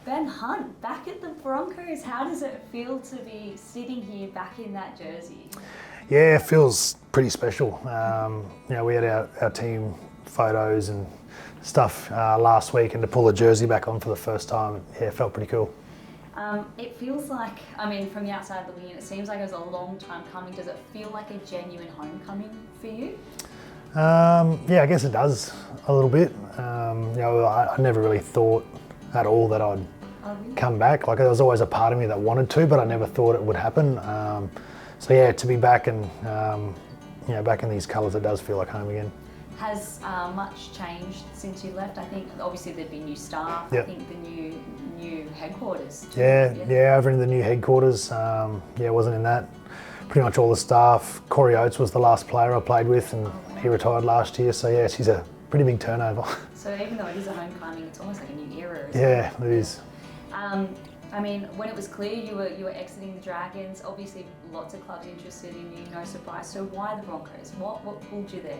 Ben Hunt, back at the Broncos. How does it feel to be sitting here back in that jersey? Yeah, it feels pretty special. We had our team photos and stuff last week, and to pull the jersey back on for the first time, yeah, it felt pretty cool. It feels like, from the outside looking in, it seems like it was a long time coming. Does it feel like a genuine homecoming for you? Yeah, I guess it does a little bit. I never really thought at all that I'd come back. Like, there was always a part of me that wanted to, but I never thought it would happen. So yeah, to be back and back in these colours, it does feel like home again. Has much changed since you left? I think obviously there'd be new staff. Yep. I think the new headquarters too. Yeah, over in the new headquarters. Wasn't in that. Pretty much all the staff. Corey Oates was the last player I played with, and he retired last year. So yeah, she's a pretty big turnover. So even though it is a homecoming, it's almost like a new era. Yeah, it is. When it was clear you were exiting the Dragons, obviously lots of clubs interested in you, no surprise. So why the Broncos? What pulled you there?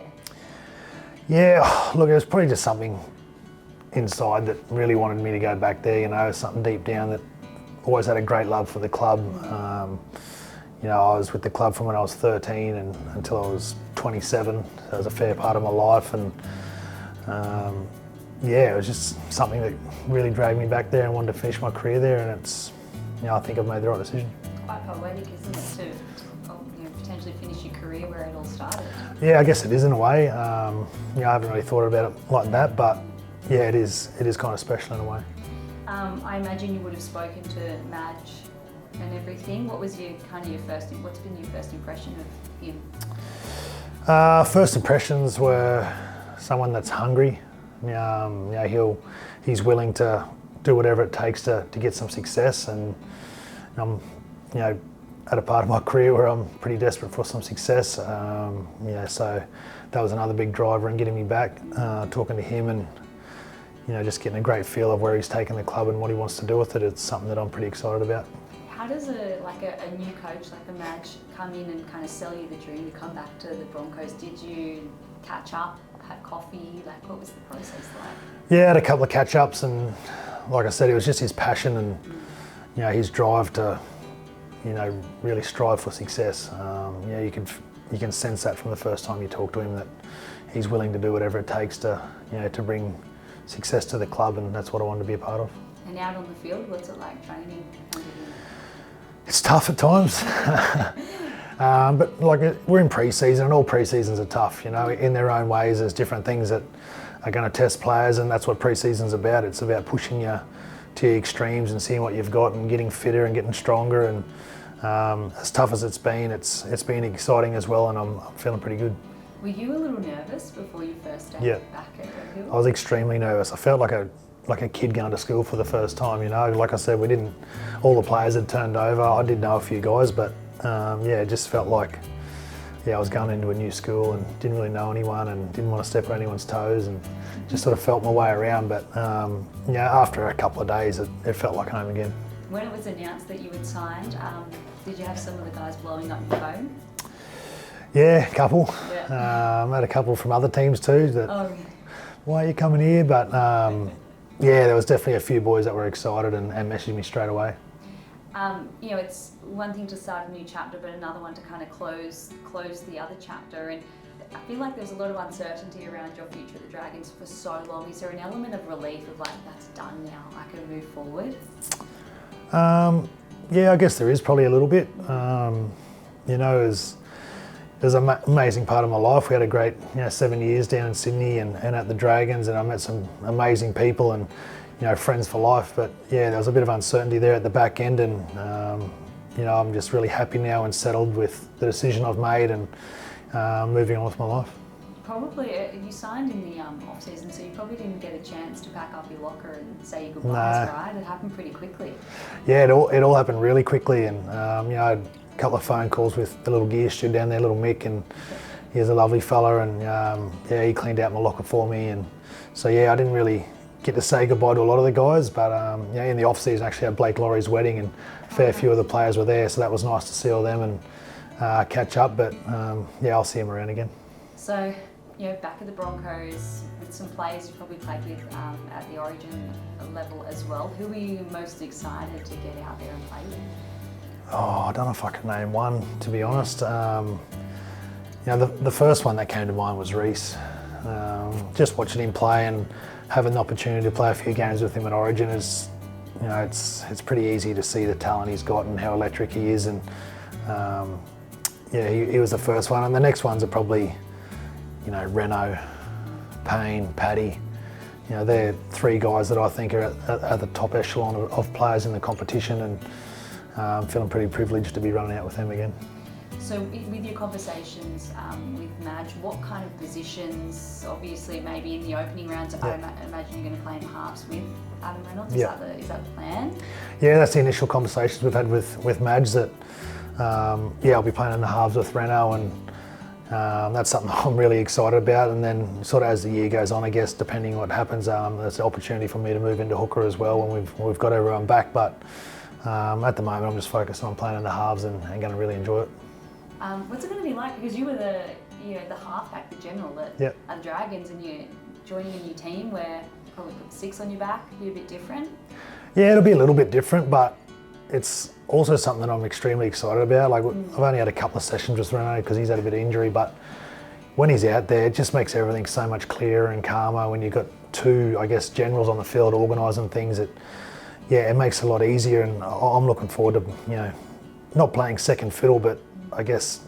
Yeah, look, it was probably just something inside that really wanted me to go back there. Something deep down that always had a great love for the club. I was with the club from when I was 13 and until I was 27. So it was a fair part of my life, and it was just something that really dragged me back there and wanted to finish my career there. And it's, I think I've made the right decision. Quite poetic, isn't it, to potentially finish your career where it all started? Yeah, I guess it is in a way. I haven't really thought about it like that, but yeah, it is kind of special in a way. I imagine you would have spoken to Madge and everything. What's been your first impression of him? First impressions were someone that's hungry. He's willing to do whatever it takes to get some success, and I'm at a part of my career where I'm pretty desperate for some success. So that was another big driver in getting me back. Talking to him and just getting a great feel of where he's taken the club and what he wants to do with it. It's something that I'm pretty excited about. How does a new coach like a Madge come in and kind of sell you the dream to come back to the Broncos? Did you catch up, have coffee? What was the process like? Yeah, I had a couple of catch-ups, and like I said, it was just his passion and his drive to really strive for success. You can sense that from the first time you talk to him, that he's willing to do whatever it takes to bring success to the club, and that's what I wanted to be a part of. And out on the field, what's it like training under him? It's tough at times, but we're in pre-season, and all pre-seasons are tough. In their own ways, there's different things that are going to test players, and that's what pre-season's about. It's about pushing you to your extremes and seeing what you've got and getting fitter and getting stronger. And as tough as it's been exciting as well, and I'm feeling pretty good. Were you a little nervous before you first stepped back at Red Hill? I was extremely nervous. I felt like a kid going to school for the first time. Like I said, all the players had turned over. I did know a few guys, but it just felt like I was going into a new school and didn't really know anyone and didn't want to step on anyone's toes, and just sort of felt my way around. But after a couple of days, it felt like home again. When it was announced that you had signed, did you have some of the guys blowing up your phone? Yeah, a couple. Yeah. I had a couple from other teams too. Why are you coming here? But there was definitely a few boys that were excited and messaged me straight away. It's one thing to start a new chapter, but another one to kind of close the other chapter. And I feel like there's a lot of uncertainty around your future at the Dragons for so long. Is there an element of relief of that's done now, I can move forward? I guess there is probably a little bit. It was an amazing part of my life. We had a great 7 years down in Sydney and at the Dragons, and I met some amazing people and friends for life. But there was a bit of uncertainty there at the back end, and I'm just really happy now and settled with the decision I've made and moving on with my life. Probably, you signed in the off season, so you probably didn't get a chance to pack up your locker and say your goodbyes, right? It happened pretty quickly. Yeah, it all happened really quickly, and I had a couple of phone calls with the little gear stud down there, little Mick, and he's a lovely fella, and he cleaned out my locker for me, and so I didn't really get to say goodbye to a lot of the guys, but in the off season, actually had Blake Laurie's wedding, and a fair few of the players were there, so that was nice to see all them and catch up. But I'll see him around again. So back at the Broncos with some players you've probably played with at the Origin level as well. Who are you most excited to get out there and play with? Oh, I don't know if I can name one, to be honest. The first one that came to mind was Reece. Just watching him play and having the opportunity to play a few games with him at Origin is, it's pretty easy to see the talent he's got and how electric he is. And he was the first one. And the next ones are probably, Reno, Payne, Paddy. They're three guys that I think are at the top echelon of players in the competition, and I'm feeling pretty privileged to be running out with them again. So with your conversations with Madge, what kind of positions, obviously maybe in the opening rounds, I imagine you're going to play in halves with Adam Reynolds, is that the plan? Yeah, that's the initial conversations we've had with Madge, that I'll be playing in the halves with Reno, and that's something I'm really excited about. And then sort of as the year goes on, I guess, depending on what happens, there's an opportunity for me to move into hooker as well when we've got everyone back. But at the moment, I'm just focused on playing in the halves and going to really enjoy it. What's it going to be like? Because you were the halfback, the general at the Dragons, and you're joining a new team where you probably put 6 on your back, be a bit different. Yeah, it'll be a little bit different, but it's also something that I'm extremely excited about. Like I've only had a couple of sessions with Reno because he's had a bit of injury, but when he's out there, it just makes everything so much clearer and calmer when you've got two, I guess, generals on the field organising things. It makes it a lot easier, and I'm looking forward to, not playing second fiddle, but I guess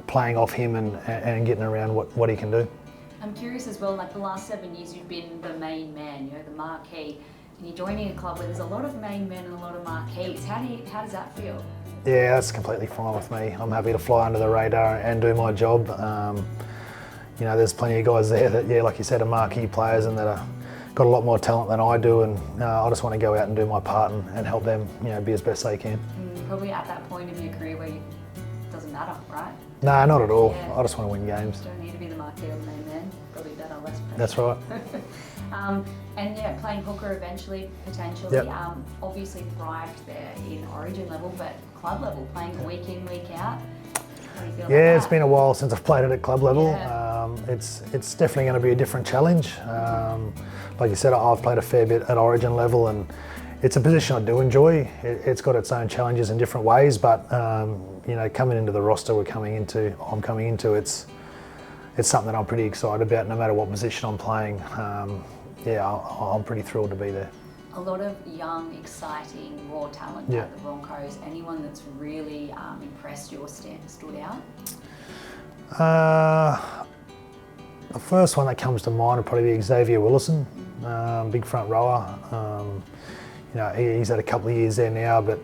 playing off him and getting around what he can do. I'm curious as well, like the last 7 years you've been the main man, the marquee, and you're joining a club where there's a lot of main men and a lot of marquees. How does that feel? Yeah, that's completely fine with me. I'm happy to fly under the radar and do my job. There's plenty of guys there that, like you said, are marquee players and that are got a lot more talent than I do, and I just want to go out and do my part and help them, be as best they can. Probably at that point of your career where it doesn't matter, right? No, not at all. Yeah. I just want to win games. Don't need to be the marquee or the main man. Probably better, less pressure. That's right. And playing hooker eventually, potentially. Obviously thrived there in Origin level, but club level, playing week in, week out. How do you feel about that? It's been a while since I've played it at club level. It's definitely going to be a different challenge. Like you said, I've played a fair bit at Origin level, and it's a position I do enjoy. It's got its own challenges in different ways, but coming into the roster I'm coming into, it's something that I'm pretty excited about. No matter what position I'm playing, I'm pretty thrilled to be there. A lot of young, exciting, raw talent at the Broncos. Anyone that's really impressed you or stood out? The first one that comes to mind would probably be Xavier Willison, big front rower. He's had a couple of years there now, but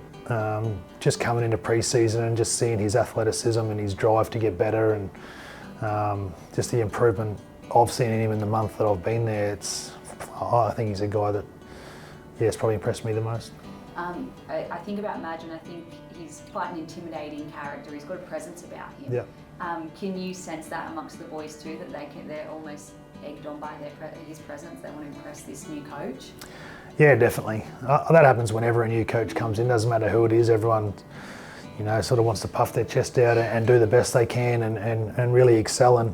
just coming into pre-season and just seeing his athleticism and his drive to get better, and just the improvement I've seen in him in the month that I've been there, I think he's a guy that, it's probably impressed me the most. I think about Madge, and I think he's quite an intimidating character. He's got a presence about him. Yeah. Can you sense that amongst the boys too, that they're almost egged on by his presence? They want to impress this new coach? Yeah, definitely. That happens whenever a new coach comes in. Doesn't matter who it is. Everyone, sort of wants to puff their chest out and do the best they can and really excel. And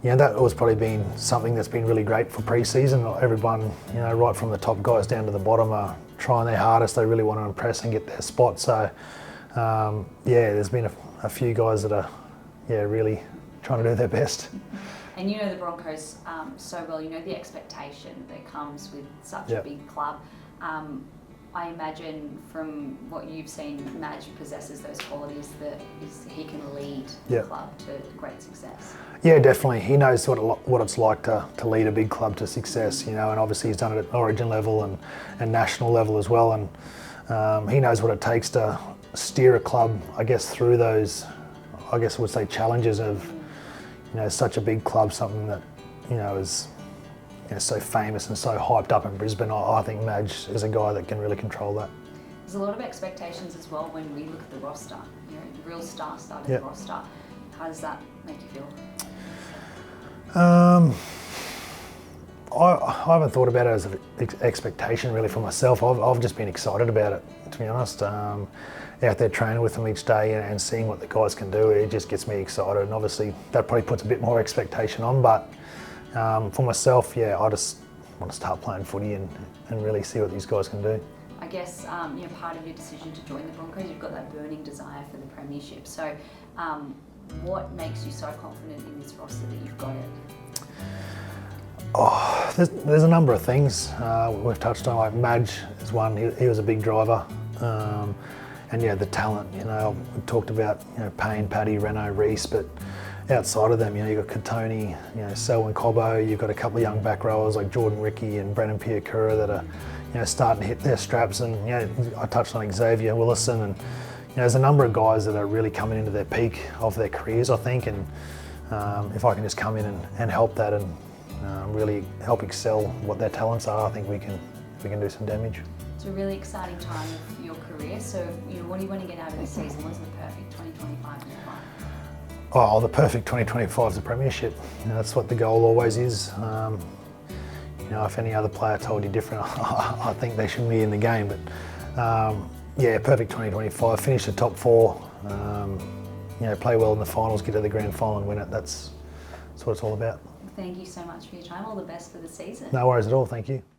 that was probably been something that's been really great for pre-season. Everyone, right from the top guys down to the bottom, are trying their hardest. They really want to impress and get their spot. So, there's been a few guys that are, really trying to do their best. And the Broncos so well, the expectation that comes with such a big club. I imagine from what you've seen, Madge possesses those qualities that he can lead the club to great success. Yeah, definitely. He knows what it's like to lead a big club to success, and obviously he's done it at Origin level and national level as well. And he knows what it takes to steer a club, I guess, through those, I would say, challenges of, such a big club, something that, is so famous and so hyped up in Brisbane. I think Madge is a guy that can really control that. There's a lot of expectations as well when we look at the roster, real star-studded roster. How does that make you feel? I haven't thought about it as an expectation really for myself. I've just been excited about it, to be honest. Out there training with them each day and seeing what the guys can do, it just gets me excited. And obviously that probably puts a bit more expectation on, but For myself, I just want to start playing footy and really see what these guys can do. I guess part of your decision to join the Broncos, you've got that burning desire for the premiership. So what makes you so confident in this roster that you've got it? Oh, there's a number of things we've touched on. Like Madge is one. He was a big driver, and the talent. We talked about Payne, Paddy, Reno, Reese, but outside of them, you've got Katoni, Selwyn Cobbo. You've got a couple of young back rowers like Jordan Ricky and Brennan Piakura that are starting to hit their straps. And I touched on Xavier Willison, and there's a number of guys that are really coming into their peak of their careers, I think. And if I can just come in and help that and really help excel what their talents are, I think we can do some damage. It's a really exciting time of your career. So, what do you want to get out of this season? What's the perfect 2025 look like? Oh, the perfect 2025 is a premiership. That's what the goal always is. If any other player told you different, I think they shouldn't be in the game. But perfect 2025. Finish the top four. Play well in the finals, get to the grand final and win it. That's what it's all about. Thank you so much for your time. All the best for the season. No worries at all. Thank you.